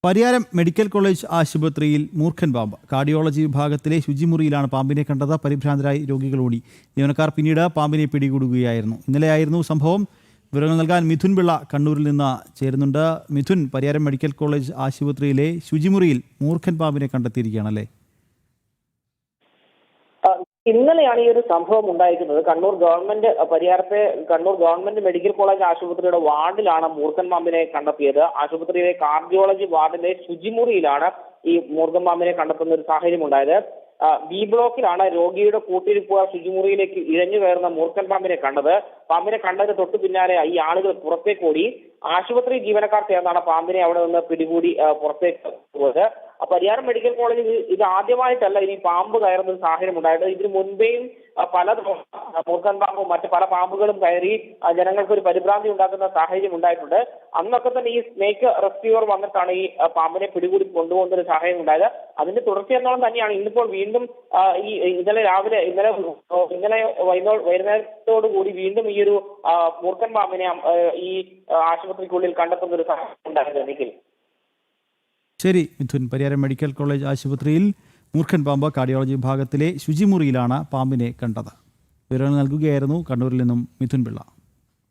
Pariyaram medical college ആശുപത്രിയിൽ മൂർഖൻ പാമ്പ്. കാർഡിയോളജി വിഭാഗത്തിലെ ശുചിമുറിയിലാണ് പാമ്പിനെ കണ്ടത്. പരിഭ്രാന്തരായി രോഗികൾ ഓടി. ജീവനക്കാർ പിന്നീട് പാമ്പിനെ പിടികൂടുകയായിരുന്നു. ഇന്നലെയായിരുന്നു സംഭവം. വിവരങ്ങൾ നൽകാൻ മിഥുൻ പിള്ള കണ്ണൂരിൽ നിന്ന് ചേരുന്നുണ്ട്. മിഥുൻ, പരിയാരം മെഡിക്കൽ കോളേജ് ആശുപത്രിയിലെ ശുചിമുറിയിൽ മൂർഖൻ പാമ്പിനെ കണ്ടെത്തിയിരിക്കുകയാണല്ലേ? ഇന്നലെയാണ് ഈ ഒരു സംഭവം ഉണ്ടായിരിക്കുന്നത്. കണ്ണൂർ ഗവൺമെന്റ് മെഡിക്കൽ കോളേജ് ആശുപത്രിയുടെ വാർഡിലാണ് മൂർഖൻ പാമ്പിനെ കണ്ടെത്തിയത്. ആശുപത്രിയിലെ കാർഡിയോളജി വാർഡിലെ ശുചിമുറിയിലാണ് ഈ മൂർഖൻ പാമ്പിനെ കണ്ടെത്തുന്ന ഒരു സാഹചര്യം ഉണ്ടായത്. ബി ബ്ലോക്കിലാണ് രോഗിയുടെ കൂട്ടിരിപ്പുകാർ ശുചിമുറിയിലേക്ക് ഇഴഞ്ഞു കയറുന്ന മൂർഖൻ പാമ്പിനെ കണ്ടത്. പാമ്പിനെ കണ്ടതിന് തൊട്ടു പിന്നാലെ ഈ ആളുകൾ പുറത്തേക്ക് ഓടി. ആശുപത്രി ജീവനക്കാർ ചേർന്നാണ് പാമ്പിനെ അവിടെ നിന്ന് പിടികൂടി പുറത്തേക്ക് പോയത്. പരിയാരം മെഡിക്കൽ കോളേജിൽ ഇത് ആദ്യമായിട്ടല്ല ഇനി പാമ്പ് കയറുന്ന ഒരു സാഹചര്യം ഉണ്ടായത്. ഇതിനു മുൻപേയും പല മൂർഖൻ പാമ്പും മറ്റ് പല പാമ്പുകളും കയറി ജനങ്ങൾക്ക് ഒരു പരിഭ്രാന്തി ഉണ്ടാക്കുന്ന സാഹചര്യം ഉണ്ടായിട്ടുണ്ട്. അന്നൊക്കെ തന്നെ ഈ സ്നേക്ക് റെസ്ക്യൂവർ വന്നിട്ടാണ് ഈ പാമ്പിനെ പിടികൂടി കൊണ്ടുപോകുന്ന ഒരു സാഹചര്യം ഉണ്ടായത്. അതിന്റെ തുടർച്ചയെന്നോളം തന്നെയാണ് ഇന്നിപ്പോൾ വീണ്ടും ഇന്നലെ വൈകുന്നേരത്തോടു കൂടി വീണ്ടും ഈ ഒരു മൂർഖൻ പാമ്പിനെ ഈ ആശുപത്രിക്കുള്ളിൽ കണ്ടെത്തുന്ന ഒരു സാഹചര്യം ഉണ്ടായത്. നിഖിൽ, ശരി മിഥുൻ. പരിയാരം മെഡിക്കൽ കോളേജ് ആശുപത്രിയിൽ മൂർഖൻ പാമ്പ് കാർഡിയോളജി വിഭാഗത്തിലെ ശുചിമുറിയിലാണ് പാമ്പിനെ കണ്ടത്. വിവരങ്ങൾ നൽകുകയായിരുന്നു കണ്ണൂരിൽ നിന്നും മിഥുൻ പിള്ള.